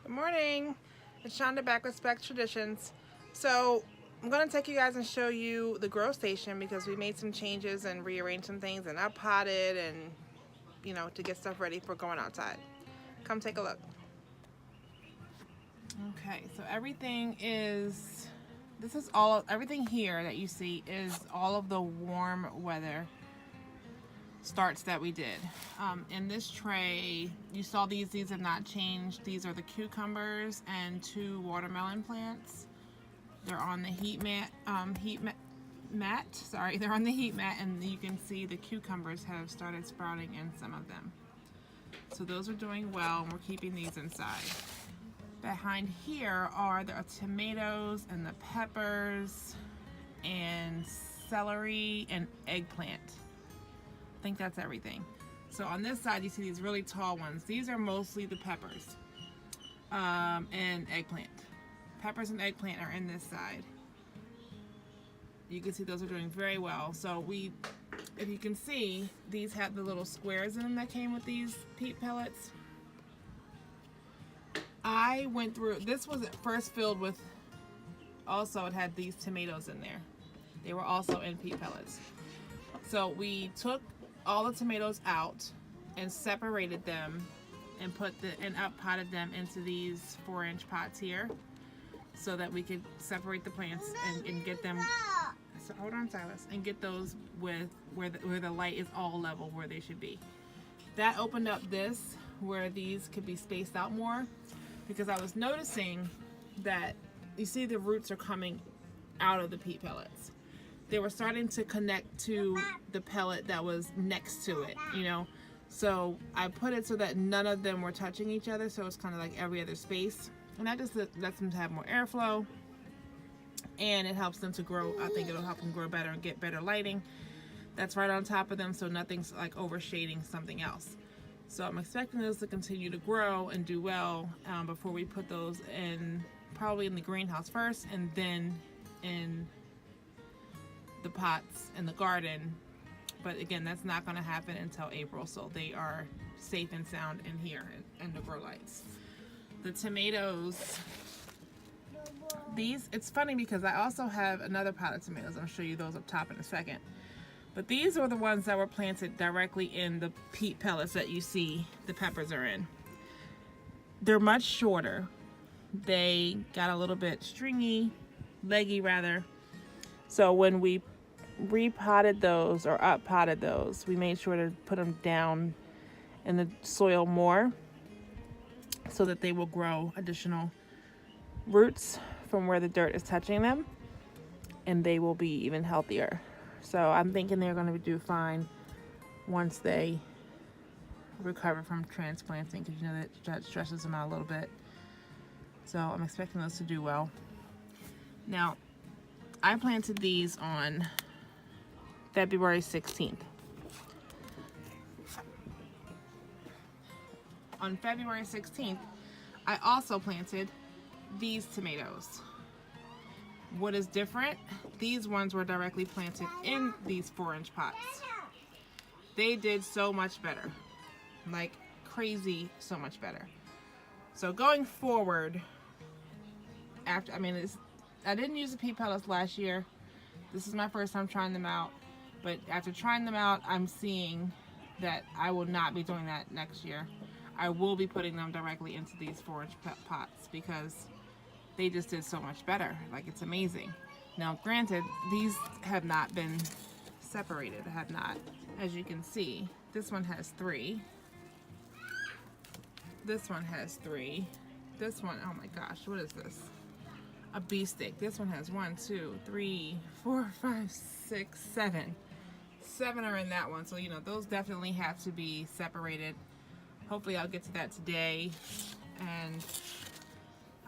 Good morning. It's Shonda back with Sbeck Traditions. So I'm going to take you guys and show you the grow station because we made some changes and rearranged some things and up potted and to get stuff ready for going outside. Come take a look. Okay, so everything here that you see is all of the warm weather starts that we did. In this tray, you saw these have not changed. These are the cucumbers and 2 watermelon plants. They're on the heat mat, they're on the heat mat, and you can see the cucumbers have started sprouting in some of them. So those are doing well, and we're keeping these inside. Behind here are the tomatoes and the peppers and celery and eggplant. I think that's everything. So on this side, you see these really tall ones. These are mostly the peppers and eggplant. Peppers and eggplant are in this side. You can see those are doing very well. So if you can see, these have the little squares in them that came with these peat pellets. I went through, this was first filled with, also it had these tomatoes in there. They were also in peat pellets. So we took all the tomatoes out and separated them and up potted them into these 4-inch pots here so that we could separate the plants and get them, so hold on Silas, and get those with where the light is all level where they should be. That opened up this where these could be spaced out more, because I was noticing that you see the roots are coming out of the peat pellets. They were starting to connect to the pellet that was next to it, So I put it so that none of them were touching each other, so it's kind of like every other space. And that just lets them to have more airflow, and it helps them to grow. I think it'll help them grow better and get better lighting that's right on top of them, so nothing's like overshading something else. So I'm expecting those to continue to grow and do well before we put those in, probably in the greenhouse first, and then in the pots in the garden. But again, that's not going to happen until April, so they are safe and sound in here in the grow lights. The tomatoes, it's funny because I also have another pot of tomatoes. I'll show you those up top in a second. But these are the ones that were planted directly in the peat pellets that you see the peppers are in. They're much shorter. They got a little bit stringy, leggy rather. So when we repotted those or up potted those, we made sure to put them down in the soil more so that they will grow additional roots from where the dirt is touching them, and they will be even healthier. So I'm thinking they're going to do fine once they recover from transplanting, because that stresses them out a little bit. So I'm expecting those to do well. Now, I planted these on February 16th. On February 16th, I also planted these tomatoes. What is different? These ones were directly planted in these 4-inch pots. They did so much better, like crazy, so much better. So going forward, I didn't use the peat pellets last year. This is my first time trying them out, but after trying them out, I'm seeing that I will not be doing that next year. I will be putting them directly into these 4-inch pots because they just did so much better. Like, it's amazing. Now, granted, these have not been separated. I have not. As you can see, this one has 3. This one has 3. This one, oh my gosh, what is this? A bee stick. This one has 1, 2, 3, 4, 5, 6, 7. 7 are in that one. So, those definitely have to be separated. Hopefully I'll get to that today. And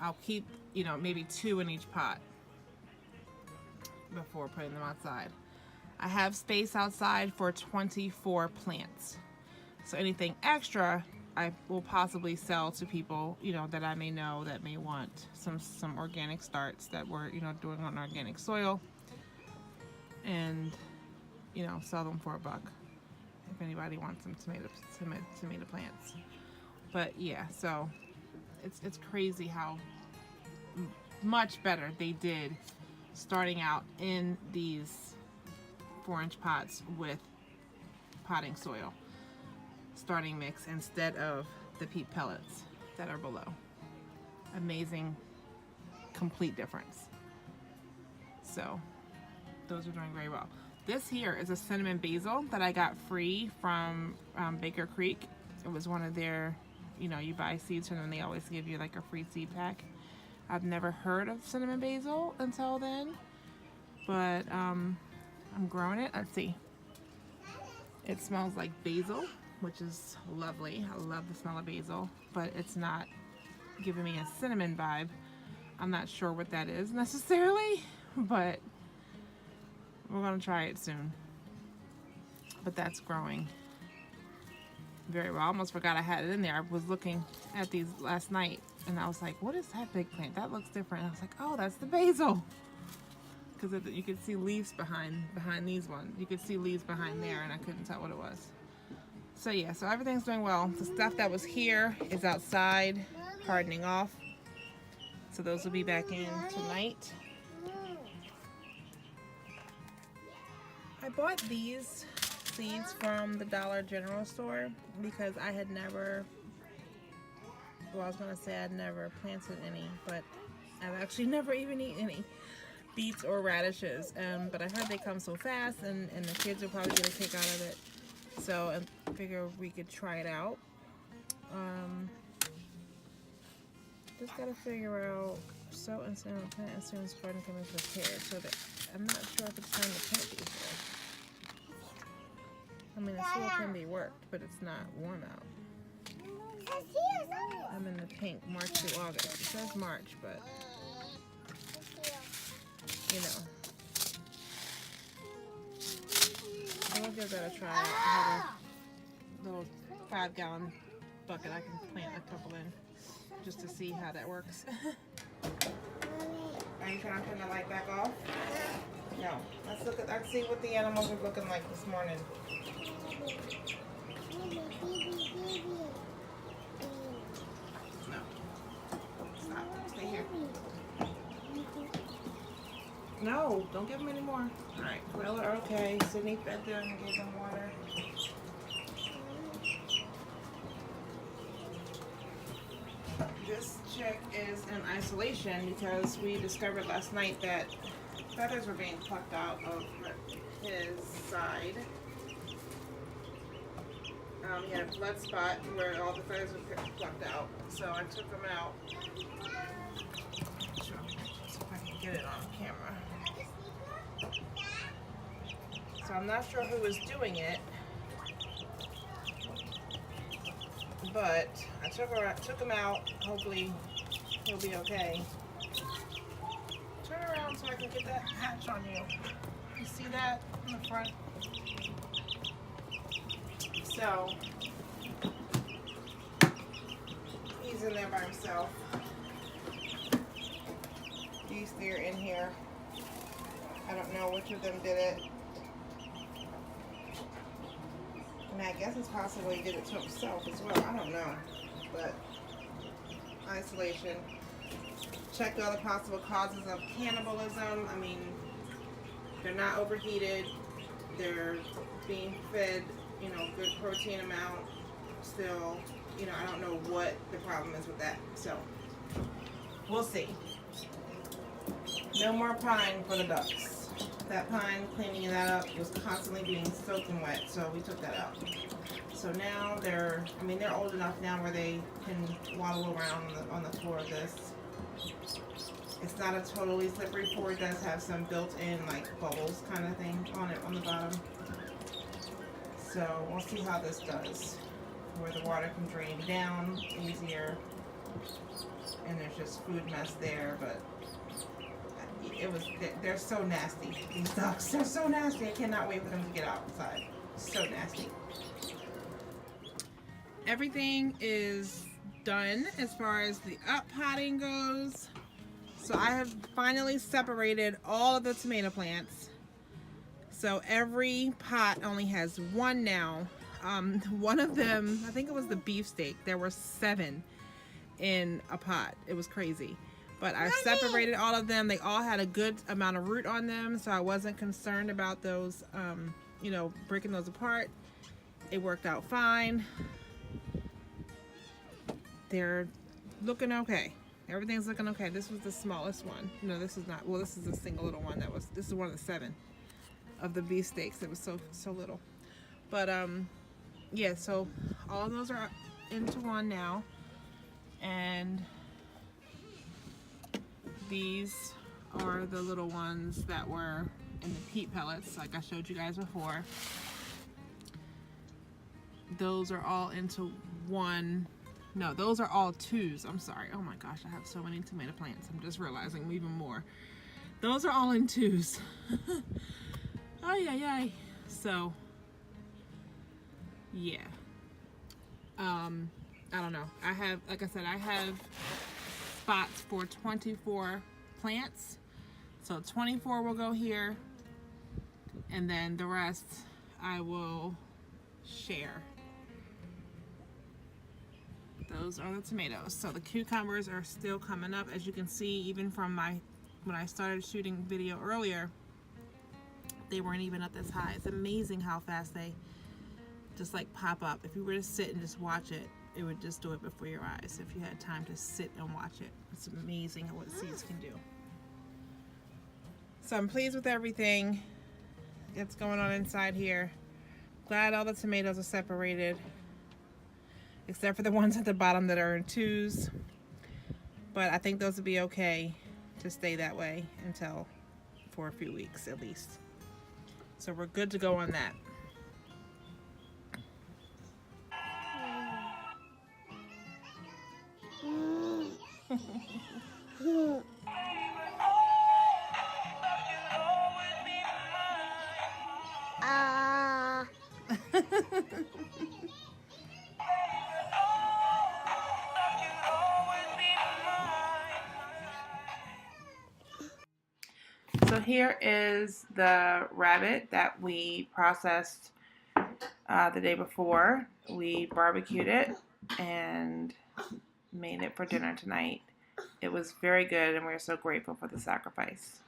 I'll keep, maybe 2 in each pot before putting them outside. I have space outside for 24 plants. So anything extra, I will possibly sell to people, that I may know that may want some organic starts that we're, doing on organic soil, and, sell them for $1 if anybody wants some tomato plants. But yeah, so It's crazy how much better they did starting out in these 4-inch pots with potting soil starting mix instead of the peat pellets that are below. Amazing, complete difference. So those are doing very well. This here is a cinnamon basil that I got free from Baker Creek. It was one of their, you know, you buy seeds from them, they always give you like a free seed pack. I've never heard of cinnamon basil until then, but I'm growing it. Let's see. It smells like basil, which is lovely. I love the smell of basil, but it's not giving me a cinnamon vibe. I'm not sure what that is necessarily, but we're gonna try it soon. But that's growing very well. I almost forgot I had it in there. I was looking at these last night and I was like, what is that big plant? That looks different. And I was like, oh, that's the basil. Because you could see leaves behind these ones. You could see leaves behind there and I couldn't tell what it was. So yeah, so everything's doing well. The stuff that was here is outside, hardening off. So those will be back in tonight. I bought these seeds from the Dollar General store because I had never, well, I was gonna say I'd never planted any, but I've actually never even eaten any beets or radishes. But I heard they come so fast and the kids will probably get a kick out of it. So I figure we could try it out. Just gotta figure out sow and plant as soon as garden can be prepared. So that I'm not sure if it's time to plant these yet. I mean, the soil can be worked, but it's not warm out. I'm in the pink, March through August. It says March, but you know. I'll give that a try. I have a little 5-gallon bucket I can plant a couple in just to see how that works. Are you trying to turn the light back off? No. Let's see what the animals are looking like this morning. No. Stop. Stay here. No, don't give them any more. Alright, well, okay. Sydney fed them and gave them water. This chick is in isolation because we discovered last night that feathers were being plucked out of his side. He had a blood spot where all the feathers were plucked out. So I took them out. Sure, see if I can get it on camera. So I'm not sure who was doing it, but I took him out. Hopefully he'll be okay. Turn around so I can get that hatch on you. You see that in the front? So he's in there by himself. These three are in here. I don't know which of them did it. I mean, I guess it's possible he did it to himself as well. I don't know. But isolation. Checked all the possible causes of cannibalism. I mean, they're not overheated. They're being fed, you know, good protein amount. Still, you know, I don't know what the problem is with that. So, we'll see. No more pine for the ducks. That pine, cleaning that up, was constantly being soaked and wet, so we took that out. So now they're old enough now where they can waddle around on the floor of this. It's not a totally slippery floor. It does have some built-in like bubbles kind of thing on it on the bottom. So we'll see how this does, where the water can drain down easier, and there's just food mess there, but they're so nasty, these ducks. They're so nasty. I cannot wait for them to get outside. So nasty. Everything is done as far as the up potting goes. So I have finally separated all of the tomato plants. So every pot only has one now. One of them, I think it was the beefsteak, there were 7. in a pot. It was crazy. But I separated all of them. They all had a good amount of root on them, so I wasn't concerned about those, you know, breaking those apart. It worked out fine. They're looking okay. Everything's looking okay. This was the smallest one. No, this is not. Well, this is a single little one. This is one of the 7 of the beefsteaks. It was so little. But yeah. So all of those are into one now, and these are the little ones that were in the peat pellets, like I showed you guys before. Those are all into one. No, those are all 2s. I'm sorry. Oh my gosh, I have so many tomato plants. I'm just realizing even more. Those are all in 2s. Ay. So, yeah. I don't know. I have, like I said, I have spots for 24 plants. So 24 will go here, and then the rest I will share. Those are the tomatoes. So the cucumbers are still coming up, as you can see, even from when I started shooting video earlier, they weren't even up this high. It's amazing how fast they just like pop up. If you were to sit and just watch it, it would just do it before your eyes if you had time to sit and watch it. It's amazing what seeds can do. So I'm pleased with everything that's going on inside here. Glad all the tomatoes are separated, except for the ones at the bottom that are in 2s. But I think those will be okay to stay that way until for a few weeks at least. So we're good to go on that. So here is the rabbit that we processed the day before. We barbecued it and made it for dinner tonight. It was very good, and we're so grateful for the sacrifice.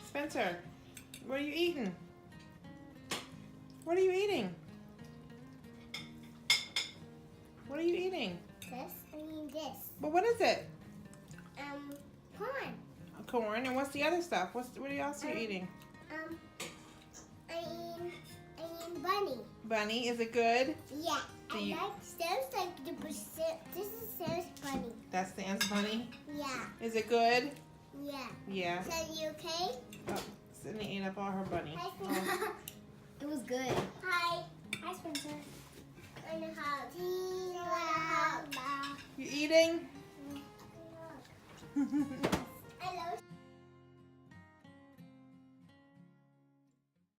Spencer, what are you eating? What are you eating? What are you eating? This. But what is it? Corn. Corn, and what's the other stuff? What else are you eating? I eat bunny. Bunny, is it good? Yeah. Sounds like this is Sam's bunny. That's Sam's bunny? Yeah. Is it good? Yeah. Yeah. So you okay? Oh, Sydney ate up all her bunny. Hi, Spencer. It was good. Hi. Hi, Spencer. You eating?